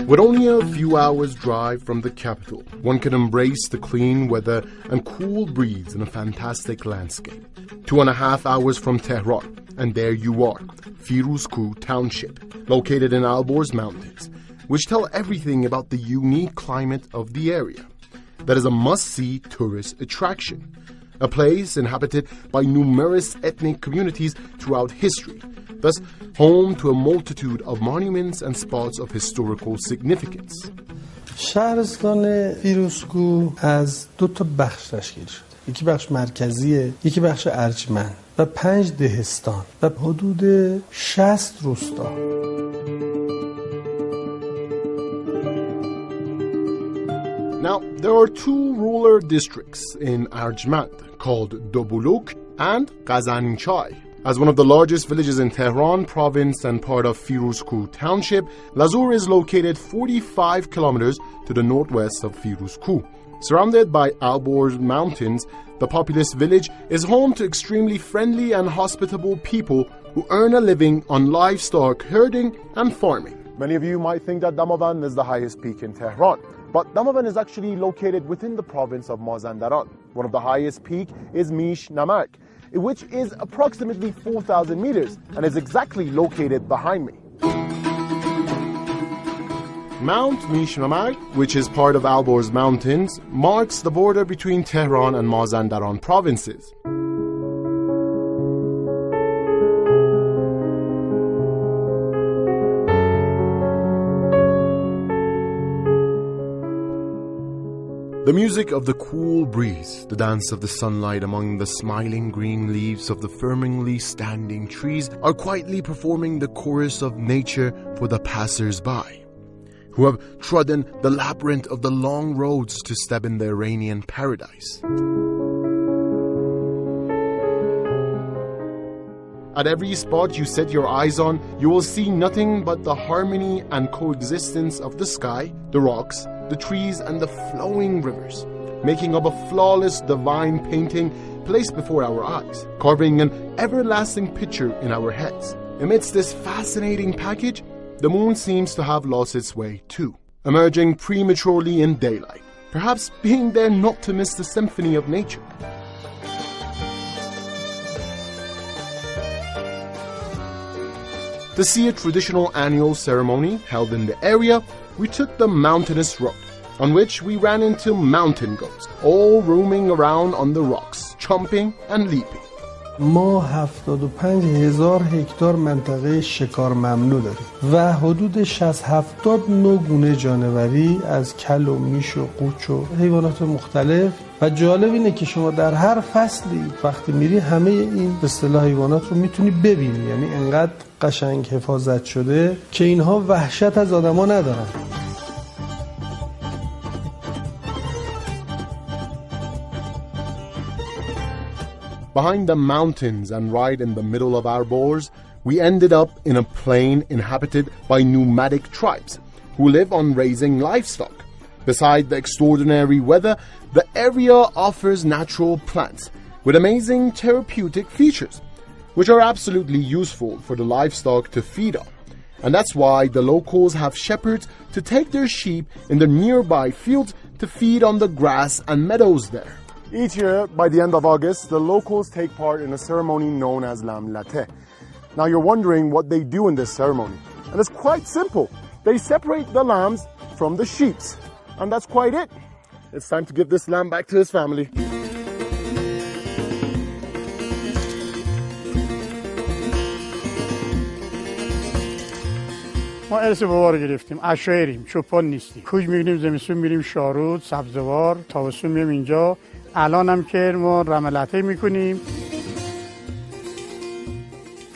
With only a few hours drive from the capital, one can embrace the clean weather and cool breeze in a fantastic landscape. 2.5 hours from Tehran, and there you are, Firouz Kooh Township, located in Alborz Mountains, which tell everything about the unique climate of the area. That is a must-see tourist attraction, a place inhabited by numerous ethnic communities throughout history, thus home to a multitude of monuments and spots of historical significance. شهرستان فیروزکوه از 2 بخش تشکیل شده. یکی بخش مرکزیه، یکی بخش ارجمند و 5 دهستان و حدود 60 روستا. Now, there are 2 rural districts in Arjmand called Dobuluk and Qazanchai. As one of the largest villages in Tehran province and part of Firouz Kooh Township, Lazur is located 45 kilometers to the northwest of Firouz Kooh. Surrounded by Alborz Mountains, the populous village is home to extremely friendly and hospitable people who earn a living on livestock herding and farming. Many of you might think that Damavand is the highest peak in Tehran, but Damavand is actually located within the province of Mazandaran. One of the highest peak is Mish Namak, which is approximately 4,000 meters and is exactly located behind me. Mount Mish Namak, which is part of Alborz Mountains, marks the border between Tehran and Mazandaran provinces. The music of the cool breeze, the dance of the sunlight among the smiling green leaves of the firmly standing trees are quietly performing the chorus of nature for the passers-by, who have trodden the labyrinth of the long roads to step in the Iranian paradise. At every spot you set your eyes on, you will see nothing but the harmony and coexistence of the sky, the rocks, the trees and the flowing rivers, making up a flawless divine painting placed before our eyes, carving an everlasting picture in our heads. Amidst this fascinating package, the moon seems to have lost its way too, emerging prematurely in daylight, perhaps being there not to miss the symphony of nature. To see a traditional annual ceremony held in the area, we took the mountainous road, on which we ran into mountain goats, all roaming around on the rocks, chomping and leaping. ما 75,000 هکتار منطقه شکار ممنوع داریم و حدود 60-70 نوع گونه جانوری از کل و میش و قوچ و حیوانات مختلف و جالب اینه که شما در هر فصلی وقتی میری همه این به اصطلاح حیوانات رو میتونی ببینی، یعنی انقدر قشنگ حفاظت شده که اینها وحشت از آدما ندارن. Behind the mountains and right in the middle of our bors, we ended up in a plain inhabited by nomadic tribes who live on raising livestock. Beside the extraordinary weather, the area offers natural plants with amazing therapeutic features, which are absolutely useful for the livestock to feed on. And that's why the locals have shepherds to take their sheep in the nearby fields to feed on the grass and meadows there. Each year, by the end of August, the locals take part in a ceremony known as Lam Lateh. Now you're wondering what they do in this ceremony. And it's quite simple. They separate the lambs from the sheep. And that's quite it. It's time to give this lamb back to his family. ما ارث بابا رو گرفتیم، عشایریم، چوپان نیستیم. کوچ می‌گیریم زمستون میریم شارود، سبزوار، تابستون میریم اینجا. الان هم که ما رملته میکنیم.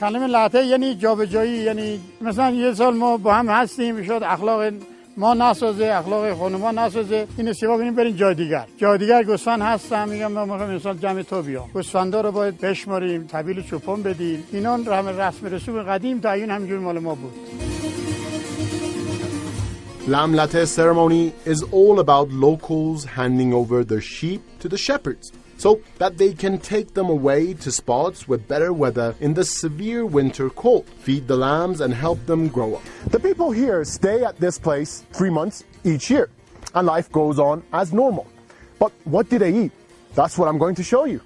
کلمه لته یعنی جابجایی، یعنی مثلا یه سال ما با هم هستیم، شاید اخلاق ما نسازه، اخلاق خانوما نسازه، این سیوا کنیم بریم جای دیگر. جای دیگر گوسفند هستم، میگم ما میخوام مثلا جمع تو بیام. گوسفندا رو باید بشماریم، طویل چوپان بدیم. اینا رسم رسوم قدیم تا این همینجور مال ما بود. Lam Lateh ceremony is all about locals handing over their sheep to the shepherds so that they can take them away to spots with better weather in the severe winter cold, feed the lambs and help them grow up. The people here stay at this place 3 months each year, and life goes on as normal. But what do they eat? That's what I'm going to show you.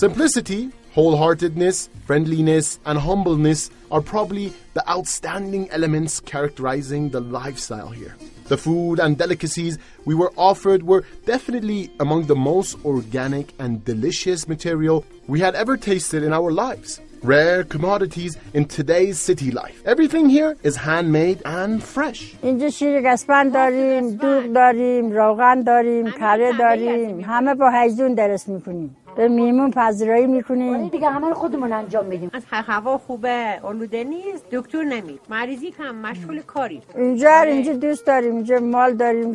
Simplicity, wholeheartedness, friendliness, and humbleness are probably the outstanding elements characterizing the lifestyle here. The food and delicacies we were offered were definitely among the most organic and delicious material we had ever tasted in our lives. Rare commodities in today's city life. Everything here is handmade and fresh. اینجا شیر گسپند داریم، دوغ داریم، روغن داریم، کره داریم، همه با هیزون درست میکنیم. به میمون پذیرایی میکنیم. دیگه همه رو خودمون انجام میدیم. از هوا خوبه، آلوده نیست، دکتر نمید. مریضی کم مشغول کاری. اینجا دوست داریم، اینجا مال داریم،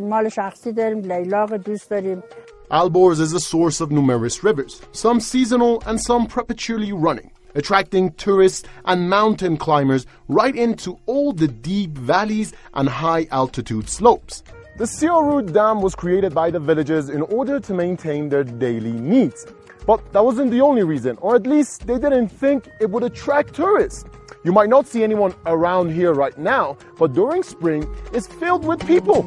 مال شخصی داریم، لیلاق دوست داریم. Alborz is a source of numerous rivers, some seasonal and some perpetually running, attracting tourists and mountain climbers right into all the deep valleys and high altitude slopes. The Firouz Dam was created by the villagers in order to maintain their daily needs. But that wasn't the only reason, or at least they didn't think it would attract tourists. You might not see anyone around here right now, but during spring, it's filled with people.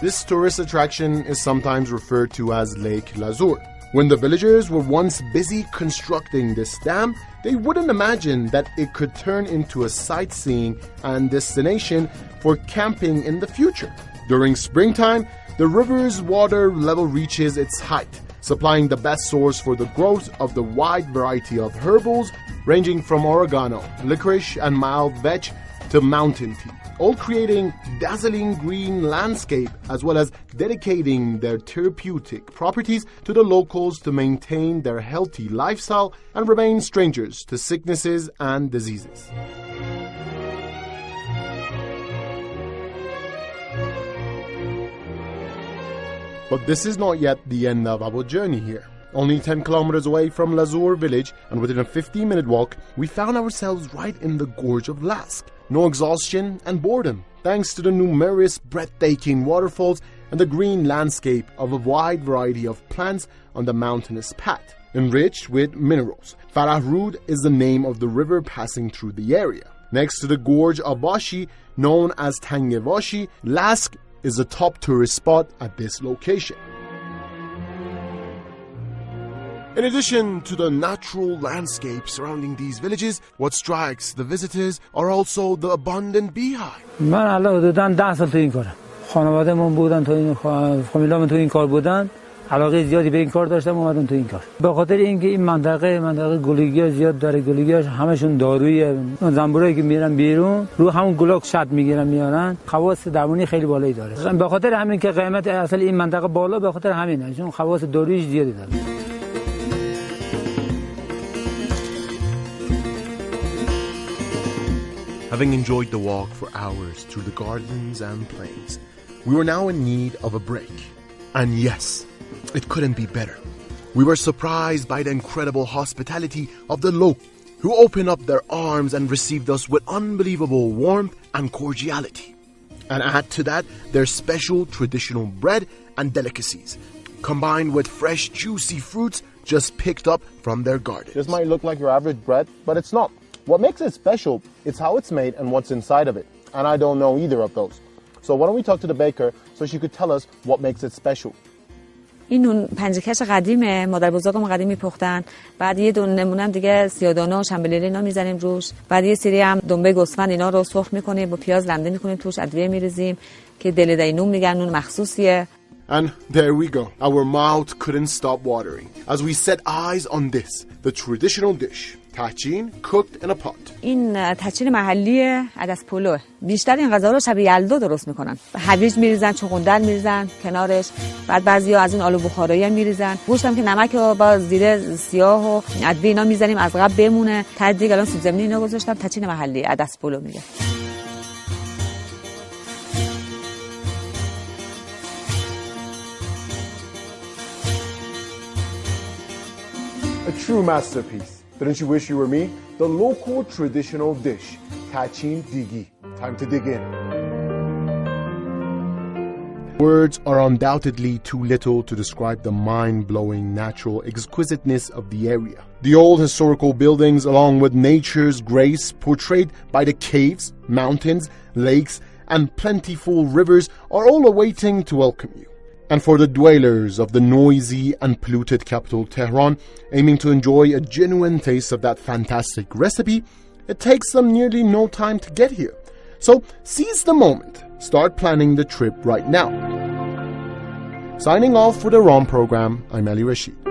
This tourist attraction is sometimes referred to as Lake Lazur. When the villagers were once busy constructing this dam, they wouldn't imagine that it could turn into a sightseeing and destination for camping in the future. During springtime, the river's water level reaches its height, supplying the best source for the growth of the wide variety of herbals ranging from oregano, licorice, and mild vetch to mountain tea, all creating dazzling green landscape as well as dedicating their therapeutic properties to the locals to maintain their healthy lifestyle and remain strangers to sicknesses and diseases. But this is not yet the end of our journey here. Only 10 kilometers away from Lazur village and within a 15-minute walk, we found ourselves right in the gorge of Lask. No exhaustion and boredom, thanks to the numerous breathtaking waterfalls and the green landscape of a wide variety of plants on the mountainous path, enriched with minerals. Farahrud is the name of the river passing through the area. Next to the gorge of Vashi, known as Tange Vashi, Lask is a top tourist spot at this location. In addition to the natural landscape surrounding these villages, what strikes the visitors are also the abundant beehive. من الان حدوداً 10 سال تو این کارم. خانواده‌مون بودن تو این فامیلامون تو این کار بودن. علاقه زیادی به این کار داشتم اومدم تو این کار. به خاطر اینکه این منطقه گلوگیا زیاد داره، گلوگیاش همشون دارویی، زنبورایی که میرن بیرون رو همون گلاک شط میگیرن میارن، خواص درمانی خیلی بالایی داره. به خاطر همین که قیمت اصل این منطقه بالا، به خاطر همینه، چون خواص دارویی زیادی داره. Having enjoyed the walk for hours through the gardens and plains, we were now in need of a break. And yes, it couldn't be better. We were surprised by the incredible hospitality of the local, who opened up their arms and received us with unbelievable warmth and cordiality. And add to that their special traditional bread and delicacies, combined with fresh juicy fruits just picked up from their garden. This might look like your average bread, but it's not. What makes it special is how it's made and what's inside of it. And I don't know either of those. So why don't we talk to the baker so she could tell us what makes it special. این نون پنجکش قدیمه، مادر بزرگم قدیم میپختن. بعد یه دونه نمونه هم دیگه سیادانه و شنبلیل اینا میزنیم روش. بعد یه سری هم دنبه گوسفند اینا رو سرخ میکنیم، با پیاز لمده میکنیم، توش ادویه میریزیم که دل دینون میگن، نون مخصوصیه. And there we go. Our mouth couldn't stop watering as we set eyes on this, the traditional dish. تحچین cooked in a pot. این تحچین محلی عدس پلو. بیشتر این غذا رو شبیه یلدا درست میکنن. هویج میریزن، چغندر میریزن کنارش. بعد بعضیا از این آلو بخارایی هم میریزن. گوشتم که نمک رو با زیر سیاه و ادویه اینا میزنیم از قبل بمونه. تا دیگه الان سیب زمینی اینا گذاشتم. تحچین محلی عدس پلو میگه. A true masterpiece. Didn't you wish you were me? The local traditional dish, Tachin Digi. Time to dig in. Words are undoubtedly too little to describe the mind-blowing natural exquisiteness of the area. The old historical buildings, along with nature's grace portrayed by the caves, mountains, lakes, and plentiful rivers, are all awaiting to welcome you. And for the dwellers of the noisy and polluted capital Tehran, aiming to enjoy a genuine taste of that fantastic recipe, it takes them nearly no time to get here. So seize the moment. Start planning the trip right now. Signing off for the ROM program, I'm Ali Rashid.